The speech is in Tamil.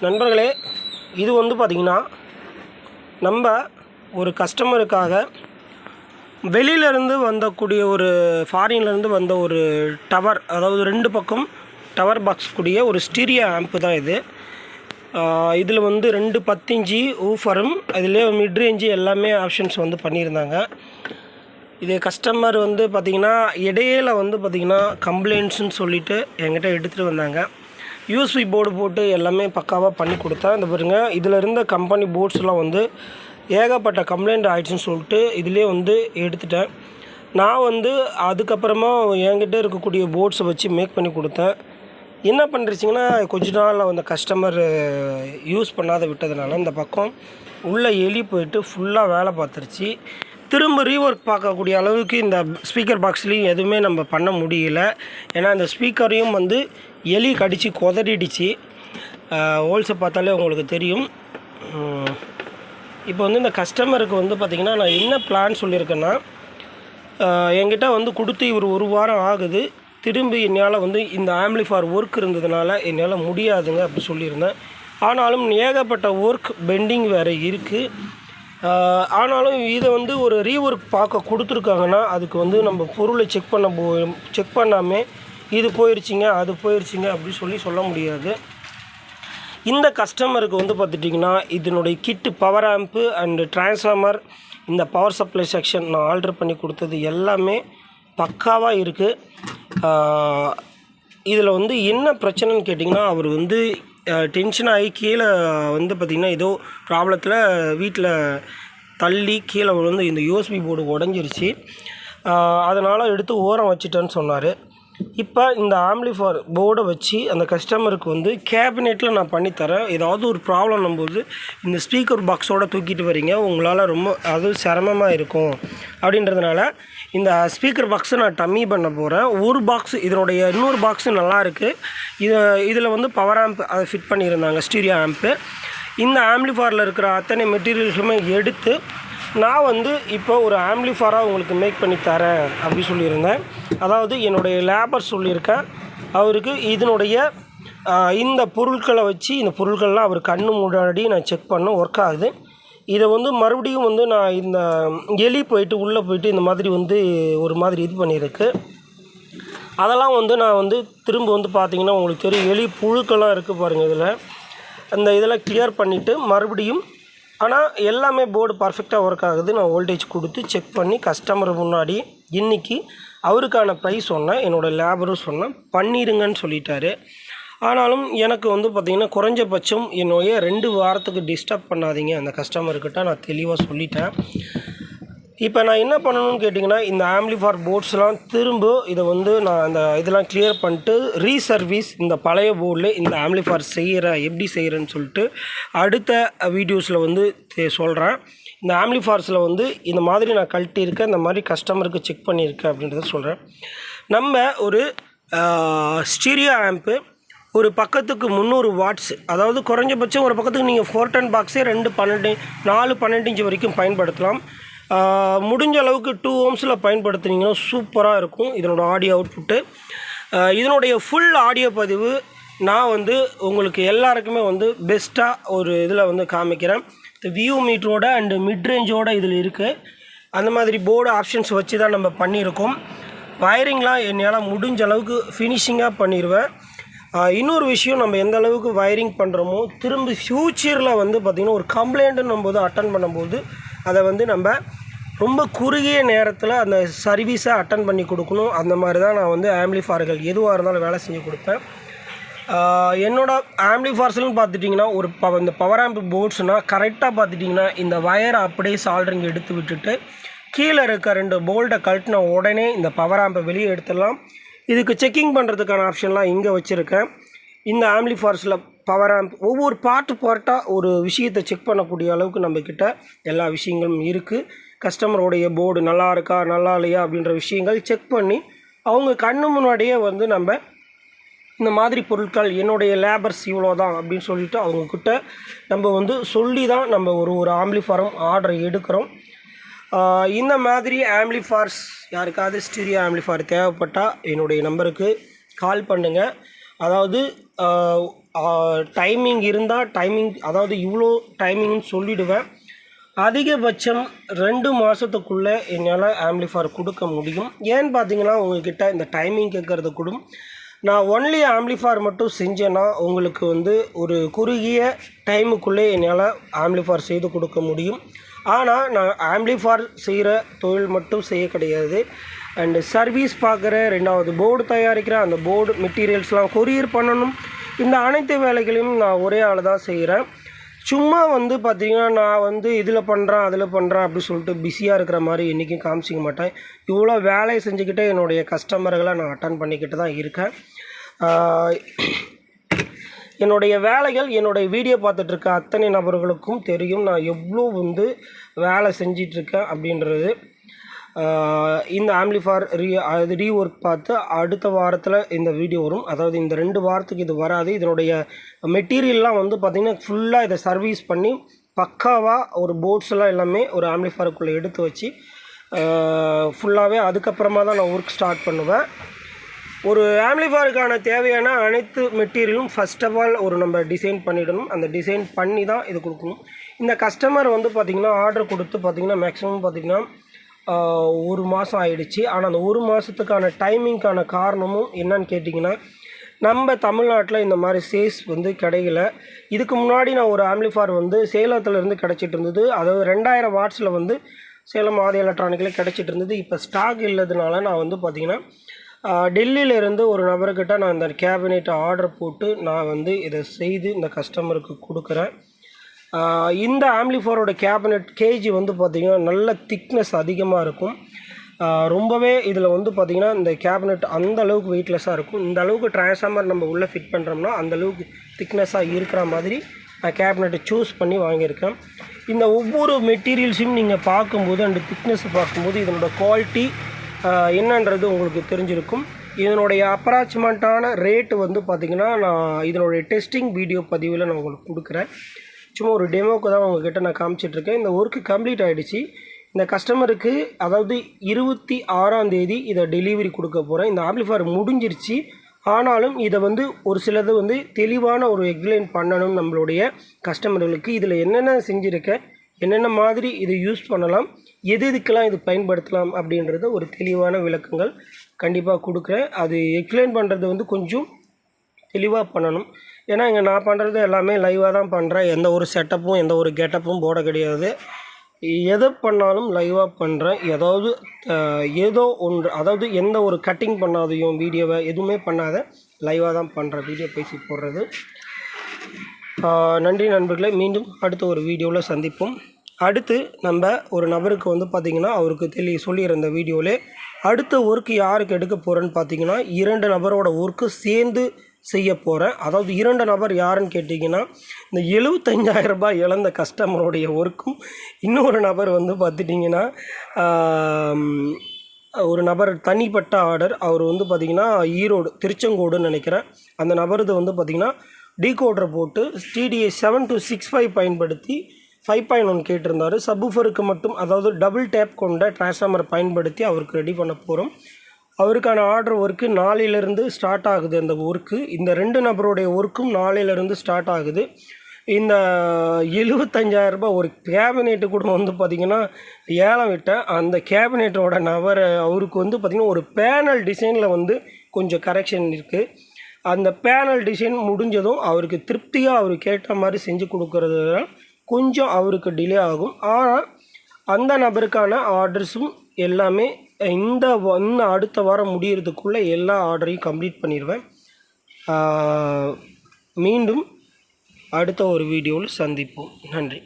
நண்பர்களே, இது வந்து பார்த்திங்கன்னா நம்ம ஒரு கஸ்டமருக்காக வெளியிலேருந்து வந்தக்கூடிய ஒரு ஃபாரின்லேருந்து வந்த ஒரு டவர், அதாவது 2 பக்கம் டவர் பாக்ஸ் கூடிய ஒரு ஸ்டீரியோ ஆம்ப்பு தான் இது. இதில் வந்து 2 10 இன்ச்சு ஊஃபரும் அதிலே மிட்ரேஞ்சு எல்லாமே ஆப்ஷன்ஸ் வந்து பண்ணியிருந்தாங்க. இது கஸ்டமர் வந்து பார்த்திங்கன்னா இடையில வந்து பார்த்திங்கன்னா கம்ப்ளைண்ட்ஸ்னு சொல்லிவிட்டு என்கிட்ட எடுத்துகிட்டு வந்தாங்க. யூஎஸ்பி போர்டு போட்டு எல்லாமே பக்காவாக பண்ணி கொடுத்தா. இந்த பாருங்கள், இதில் இருந்த கம்பெனி போர்ட்ஸ்லாம் வந்து ஏகப்பட்ட கம்ப்ளைண்ட் ஆகிடுச்சின்னு சொல்லிட்டு இதிலே வந்து எடுத்துட்டேன். நான் வந்து அதுக்கப்புறமா என்கிட்ட இருக்கக்கூடிய போர்ட்ஸை வச்சு மேக் பண்ணி கொடுத்தேன். என்ன பண்ணுறீங்கன்னா, கொஞ்ச நாள் அந்த கஸ்டமர் யூஸ் பண்ணாத விட்டதுனால இந்த பக்கம் உள்ளே எலி போயிட்டு ஃபுல்லாக வேலை பார்த்துருச்சு. திரும்ப ரீஒர்க் பார்க்கக்கூடிய அளவுக்கு இந்த ஸ்பீக்கர் பாக்ஸ்லேயும் எதுவுமே நம்ம பண்ண முடியல. ஏன்னா இந்த ஸ்பீக்கரையும் வந்து எலி கடித்து கொதறிடுச்சு. ஹோல்ஸை பார்த்தாலே உங்களுக்கு தெரியும். இப்போ வந்து இந்த கஸ்டமருக்கு வந்து பார்த்திங்கன்னா நான் என்ன பிளான் சொல்லியிருக்கேன்னா, என்கிட்ட வந்து கொடுத்து இவர் 1 வாரம் ஆகுது. திரும்பி என்னால் வந்து இந்த ஆம்பிளிஃபையர் ஒர்க் இருந்ததுனால என்னால் முடியாதுங்க அப்படி சொல்லியிருந்தேன். ஆனாலும் ஏகப்பட்ட ஒர்க் பெண்டிங் வேறு இருக்குது. ஆனாலும் இதை வந்து ஒரு ரீஒர்க் பார்க்க கொடுத்துருக்காங்கன்னா அதுக்கு வந்து நம்ம பொருளை செக் பண்ணாமல் இது போயிடுச்சிங்க அது போயிடுச்சிங்க அப்படி சொல்ல முடியாது. இந்த கஸ்டமருக்கு வந்து பார்த்துட்டிங்கன்னா இதனுடைய கிட்டு பவர் ஆம்ப்பு அண்டு டிரான்ஸ்ஃபார்மர், இந்த பவர் சப்ளை செக்ஷன் நான் ஆல்ட்ரு பண்ணி கொடுத்தது எல்லாமே பக்காவாக இருக்குது. இதில் வந்து என்ன பிரச்சனைன்னு கேட்டிங்கன்னா, அவர் வந்து டென்ஷன் ஆகி கீழே வந்து பார்த்திங்கன்னா ஏதோ ப்ராப்ளத்தில் வீட்டில் தள்ளி கீழே விழுந்து இந்த யூஎஸ்பி போர்டு உடஞ்சிருச்சு. அதனால் எடுத்து ஓரம் வச்சுட்டேன்னு சொன்னார். இப்போ இந்த ஆம்பிளிஃபையர் போர்டை வச்சு அந்த கஸ்டமருக்கு வந்து கேபினெட்டில் நான் பண்ணித்தரேன். ஏதாவது ஒரு ப்ராப்ளம் போது இந்த ஸ்பீக்கர் பாக்ஸோடு தூக்கிட்டு வரீங்க, உங்களால் ரொம்ப அது சிரமமாக இருக்கும். அப்படின்றதுனால இந்த ஸ்பீக்கர் பாக்ஸை நான் டம்மி பண்ண போகிறேன். ஒரு பாக்ஸ் இதனுடைய இன்னொரு பாக்ஸு நல்லாயிருக்கு. இதில் வந்து பவர் ஆம்ப் அதை ஃபிட் பண்ணியிருந்தாங்க, ஸ்டீரியோ ஆம்ப்பு. இந்த ஆம்பிளிஃபையரில் இருக்கிற அத்தனை மெட்டீரியல்ஸுமே எடுத்து நான் வந்து இப்போ ஒரு ஆம்பிளிஃபையராக உங்களுக்கு மேக் பண்ணி தரேன் அப்படி சொல்லியிருந்தேன். அதாவது என்னுடைய லேபர் சொல்லியிருக்கேன். அவருக்கு இதனுடைய இந்த பொருட்களை வச்சு இந்த பொருட்கள்லாம் அவர் கண்ணு முன்னாடி நான் செக் பண்ண ஒர்க் ஆகுது. இதை வந்து மறுபடியும் வந்து நான் இந்த எலி போயிட்டு உள்ளே போயிட்டு இந்த மாதிரி வந்து ஒரு மாதிரி இது பண்ணியிருக்கு. அதெல்லாம் வந்து நான் வந்து திரும்ப வந்து பார்த்திங்கன்னா உங்களுக்கு தெரியும், எலி புழுக்கெல்லாம் இருக்குது பாருங்கள். இதில் அந்த இதெல்லாம் கிளியர் பண்ணிவிட்டு மறுபடியும், ஆனால் எல்லாமே போர்டு பர்ஃபெக்டாக ஒர்க் ஆகுது. நான் வோல்டேஜ் கொடுத்து செக் பண்ணி கஸ்டமர் முன்னாடி இன்றைக்கி அவருக்கான ப்ரைஸ் சொன்னேன், என்னோடய லேபரும் சொன்னேன், பண்ணிடுங்கன்னு சொல்லிட்டாரு. ஆனாலும் எனக்கு வந்து பார்த்திங்கன்னா குறைஞ்சபட்சம் என்னுடைய 2 வாரத்துக்கு டிஸ்டர்ப் பண்ணாதீங்க அந்த கஸ்டமர்கிட்ட நான் தெளிவாக சொல்லிட்டேன். இப்போ நான் என்ன பண்ணணும்னு கேட்டிங்கன்னா, இந்த ஆம்பிளிஃபையர் போர்ட்ஸ்லாம் திரும்ப இதை வந்து நான் அந்த இதெல்லாம் கிளியர் பண்ணிட்டு ரீசர்வீஸ் இந்த பழைய போர்டில் இந்த ஆம்பிளிஃபையர் எப்படி செய்கிறேன்னு சொல்லிட்டு அடுத்த வீடியோஸில் வந்து சொல்கிறேன். இந்த ஆம்பிளிஃபையர்ஸில் வந்து இந்த மாதிரி நான் கழட்டியிருக்கேன், இந்த மாதிரி கஸ்டமருக்கு செக் பண்ணியிருக்கேன் அப்படின்றத சொல்கிறேன். நம்ம ஒரு ஸ்டீரியோ ஆம்ப்பு ஒரு பக்கத்துக்கு 300 வாட்ஸ், அதாவது குறைஞ்சபட்சம் ஒரு பக்கத்துக்கு நீங்கள் 410 பாக்ஸே 4 12 இன்ச்சு வரைக்கும் பயன்படுத்தலாம். முடிஞ்ச அளவுக்கு 2 ohmஸில் பயன்படுத்துனீங்கன்னா சூப்பராக இருக்கும் இதனோட ஆடியோ அவுட்புட்டு. இதனுடைய ஃபுல் ஆடியோ பதிவு நான் வந்து உங்களுக்கு எல்லாருக்குமே வந்து பெஸ்ட்டாக ஒரு இதில் வந்து காமிக்கிறேன். இந்த வியூ மீட்டரோட அண்டு மிட்ரேஞ்சோடு இதில் இருக்குது. அந்த மாதிரி போர்டு ஆப்ஷன்ஸ் வச்சு தான் நம்ம பண்ணியிருக்கோம். வயரிங்லாம் என்னால் முடிஞ்ச அளவுக்கு ஃபினிஷிங்காக பண்ணிடுவேன். இன்னொரு விஷயம், நம்ம எந்த அளவுக்கு வயரிங் பண்ணுறோமோ திரும்ப ஃப்யூச்சரில் வந்து பார்த்திங்கன்னா ஒரு கம்ப்ளைண்ட்டுன்னு நம்ம போது அட்டன் பண்ணும்போது அதை வந்து நம்ம ரொம்ப குறுகிய நேரத்தில் அந்த சர்வீஸை அட்டன் பண்ணி கொடுக்கணும். அந்த மாதிரி தான் நான் வந்து ஆம்பிளிஃபையர்கள் எதுவாக இருந்தாலும் வேலை செஞ்சு கொடுப்பேன். என்னோடய ஆம்பிளிஃபையர்ஸ்னு பார்த்துட்டிங்கன்னா இந்த பவர் ஆம்ப் போர்ட்ஸ்னால் கரெக்டாக பார்த்துட்டிங்கன்னா இந்த வயரை அப்படியே சால்ட்ரிங் எடுத்து விட்டுட்டு கீழே இருக்க 2 போல்ட்டை கழட்டின உடனே இந்த பவர் ஆம்பை வெளியே எடுத்துடலாம். இதுக்கு செக்கிங் பண்ணுறதுக்கான ஆப்ஷன்லாம் இங்கே வச்சுருக்கேன். இந்த ஆம்பிளிஃபையர்ஸில் பவர் ஆம்ப் ஒவ்வொரு பார்ட்டாக ஒரு விஷயத்தை செக் பண்ணக்கூடிய அளவுக்கு நம்மக்கிட்ட எல்லா விஷயங்களும் இருக்குது. கஸ்டமருடைய போர்டு நல்லா இருக்கா நல்லா இல்லையா அப்படின்ற விஷயங்கள் செக் பண்ணி அவங்க கண்ணு முன்னாடியே வந்து நம்ம இந்த மாதிரி பொருட்கள் என்னுடைய லேபர்ஸ் இவ்வளோ தான் அப்படின்னு சொல்லிவிட்டு அவங்கக்கிட்ட நம்ம வந்து சொல்லி தான் நம்ம ஒரு ஆம்பிளிஃபையரும் ஆர்டர் எடுக்கிறோம். இந்த மாதிரி ஆம்பிளிஃபையர்ஸ் யாருக்காவது ஸ்டீரியோ ஆம்பிளிஃபையர் தேவைப்பட்டால் என்னுடைய நம்பருக்கு கால் பண்ணுங்கள். அதாவது டைமிங் இருந்தால் டைமிங், அதாவது இவ்வளோ டைமிங்னு சொல்லிவிடுவேன். அதிகபட்சம் 2 மாதத்துக்குள்ளே என்னால் ஆம்பிளிஃபையர் கொடுக்க முடியும். ஏன்னு பார்த்தீங்கன்னா, உங்கள்கிட்ட இந்த டைமிங் கேட்குறது கூட நான் ஒன்லி ஆம்பிளிஃபையர் மட்டும் செஞ்சேன்னா உங்களுக்கு வந்து ஒரு குறுகிய டைமுக்குள்ளே என்னால் ஆம்பிளிஃபையர் செய்து கொடுக்க முடியும். ஆனால் நான் ஆம்பிளிஃபையர் செய்கிற தொழில் மட்டும் செய்ய கிடையாது. அண்டு சர்வீஸ் பார்க்குறேன், 2வது போர்டு தயாரிக்கிறேன், அந்த போர்டு மெட்டீரியல்ஸ்லாம் கொரியர் பண்ணணும். இந்த அனைத்து வேலைகளையும் நான் ஒரே ஆள் தான் செய்கிறேன். சும்மா வந்து பார்த்திங்கன்னா நான் வந்து இதில் பண்ணுறேன் அதில் பண்ணுறேன் அப்படி சொல்லிட்டு பிஸியாக இருக்கிற மாதிரி என்றைக்கும் காமிச்சிக்க மாட்டேன். இவ்வளோ வேலையை செஞ்சுக்கிட்டே என்னுடைய கஸ்டமர்களை நான் அட்டன் பண்ணிக்கிட்டு தான் இருக்கேன். என்னுடைய வேலைகள் என்னுடைய வீடியோ பார்த்துட்ருக்க அத்தனை நபர்களுக்கும் தெரியும் நான் எவ்வளோ வந்து வேலை செஞ்சிட்ருக்கேன் அப்படின்றது. இந்த ஆம்பிளிஃபையர் ரீஒர்க் பார்த்து அடுத்த வாரத்தில் இந்த வீடியோ வரும். அதாவது இந்த 2 வாரத்துக்கு இது வராது. இதனுடைய மெட்டீரியல்லாம் வந்து பார்த்திங்கன்னா ஃபுல்லாக இதை சர்வீஸ் பண்ணி பக்காவாக ஒரு போர்ட்ஸ்லாம் எல்லாமே ஒரு ஆம்பிளிஃபையருக்குள்ளே எடுத்து வச்சு ஃபுல்லாகவே அதுக்கப்புறமா தான் நான் ஒர்க் ஸ்டார்ட் பண்ணுவேன். ஒரு ஆம்பிளிஃபையருக்கான தேவையான அனைத்து மெட்டீரியலும் ஃபஸ்ட் ஆஃப் ஆல் நம்ம டிசைன் பண்ணிடணும். அந்த டிசைன் பண்ணி தான் இது கொடுக்கணும். இந்த கஸ்டமர் வந்து பார்த்திங்கன்னா ஆர்டர் கொடுத்து பார்த்திங்கன்னா மேக்ஸிமம் பார்த்திங்கன்னா 1 மாதம் ஆகிடுச்சு. ஆனால் அந்த 1 மாதத்துக்கான டைமிங்க்கான காரணமும் என்னன்னு கேட்டிங்கன்னா, நம்ம தமிழ்நாட்டில் இந்த மாதிரி சேல்ஸ் வந்து கிடைக்கல. இதுக்கு முன்னாடி நான் ஒரு ஆம்பிளிஃபையர் வந்து சேலத்துலேருந்து கிடச்சிட்டு இருந்தது. அதாவது 2000 வாட்ஸில் வந்து சேலம் ஆதி எலக்ட்ரானிக்கில் கிடச்சிட்டு இருந்தது. இப்போ ஸ்டாக் இல்லாததுனால நான் வந்து பார்த்திங்கன்னா டெல்லியிலேருந்து ஒரு நபர்கிட்ட நான் இந்த கேபினெட் ஆர்டர் போட்டு நான் வந்து இதை செய்து இந்த கஸ்டமருக்கு கொடுக்குறேன். இந்த ஆம்பிளிஃபையரோட கேபினெட் கேஜி வந்து பார்த்திங்கன்னா நல்ல திக்னஸ் அதிகமாக இருக்கும். ரொம்பவே இதில் வந்து பார்த்திங்கன்னா இந்த கேபினெட் அந்த அளவுக்கு வெயிட்லெஸ்ஸாக இருக்கும். இந்த அளவுக்கு ட்ரான்ஸ்ஃபார்மர் நம்ம உள்ளே ஃபிட் பண்ணுறோம்னா அந்தளவுக்கு திக்னஸாக இருக்கிற மாதிரி நான் கேபினெட்டை சூஸ் பண்ணி வாங்கியிருக்கேன். இந்த ஒவ்வொரு மெட்டீரியல்ஸையும் நீங்கள் பார்க்கும்போது அந்த திக்னஸை பார்க்கும்போது இதனோட குவாலிட்டி என்னன்றது உங்களுக்கு தெரிஞ்சிருக்கும். இதனுடைய அப்ராக்சிமேட்டான ரேட்டு வந்து பார்த்திங்கன்னா நான் இதனுடைய டெஸ்டிங் வீடியோ பதிவில் நான் உங்களுக்கு கொடுக்குறேன். சும்மா ஒரு டெமோவுக்கு தான் உங்கள்கிட்ட நான் காமிச்சிட்ருக்கேன். இந்த ஒர்க்கு கம்ப்ளீட் ஆகிடுச்சு. இந்த கஸ்டமருக்கு அதாவது 26ஆம் தேதி இதை டெலிவரி கொடுக்க போகிறேன். இந்த ஆம்பிளிஃபையர் முடிஞ்சிருச்சு. ஆனாலும் இதை வந்து ஒரு சிலது வந்து தெளிவான ஒரு எக்ஸ்பிளைன் பண்ணணும் நம்மளுடைய கஸ்டமர்களுக்கு. இதில் என்னென்ன செஞ்சுருக்கேன், என்னென்ன மாதிரி இதை யூஸ் பண்ணலாம், எதுக்கெல்லாம் இது பயன்படுத்தலாம் அப்படின்றத ஒரு தெளிவான விளக்கங்கள் கண்டிப்பாக கொடுக்குறேன். அது எக்ஸ்பிளைன் பண்ணுறது வந்து கொஞ்சம் தெளிவாக பண்ணணும். ஏன்னா இங்கே நான் பண்ணுறது எல்லாமே லைவாக தான் பண்ணுறேன். எந்த ஒரு செட்டப்பும் எந்த ஒரு கெட்டப்பும் போட கிடையாது. எதை பண்ணாலும் லைவாக பண்ணுறேன். ஏதோ ஒன்று, அதாவது எந்த ஒரு கட்டிங் பண்ணாதையும் வீடியோவை எதுவுமே பண்ணாத லைவாக தான் பண்ணுறேன். வீடியோ பேசி போடுறது. நன்றி நண்பர்களே. மீண்டும் அடுத்த ஒரு வீடியோவில் சந்திப்போம். அடுத்து நம்ம ஒரு நபருக்கு வந்து பார்த்திங்கன்னா அவருக்கு சொல்லியிருந்த வீடியோவிலே அடுத்த ஒர்க்கு யாருக்கு எடுக்க போகிறேன்னு பார்த்திங்கன்னா 2 நபரோட ஒர்க்கு சேர்ந்து செய்ய போகிறேன். அதாவது 2 நபர் யாருன்னு கேட்டிங்கன்னா, இந்த 75,000 ரூபாய் இழந்த கஸ்டமருடைய ஒர்க்கும் இன்னொரு நபர் வந்து பார்த்துட்டிங்கன்னா ஒரு நபர் தனிப்பட்ட ஆர்டர். அவர் வந்து பார்த்திங்கன்னா ஈரோடு திருச்செங்கோடுன்னு நினைக்கிறேன். அந்த நபரது வந்து பார்த்திங்கன்னா டீகோடர் போட்டு TDA 7265 பயன்படுத்தி 5.1 கேட்டிருந்தார். சப்வூஃபருக்கு மட்டும், அதாவது டபுள் டேப் கொண்ட டிரான்ஸ்ஃபார்மர் பயன்படுத்தி அவருக்கு ரெடி பண்ண போகிறோம். அவருக்கான ஆர்டர் ஒர்க்கு நாளையிலேருந்து ஸ்டார்ட் ஆகுது. அந்த ஒர்க்கு இந்த 2 நபருடைய ஒர்க்கும் நாளையிலேருந்து ஸ்டார்ட் ஆகுது. இந்த 75,000 ரூபாய் ஒரு கேபினெட்டு கூட வந்து பார்த்திங்கன்னா ஏலம் விட்டேன். அந்த கேபினெட்டோட அவருக்கு வந்து பார்த்திங்கன்னா ஒரு பேனல் டிசைனில் வந்து கொஞ்சம் கரெக்ஷன் இருக்குது. அந்த பேனல் டிசைன் முடிஞ்சதும் அவருக்கு திருப்தியாக அவர் கேட்ட மாதிரி செஞ்சு கொடுக்குறதுனால கொஞ்சம் அவருக்கு டிலே ஆகும். ஆனால் அந்த நபருக்கான ஆர்டர்ஸும் எல்லாமே இன்னும் அடுத்த வாரம் முடிகிறதுக்குள்ளே எல்லா ஆர்டரையும் கம்ப்ளீட் பண்ணிடுவேன். மீண்டும் அடுத்த ஒரு வீடியோவில் சந்திப்போம். நன்றி.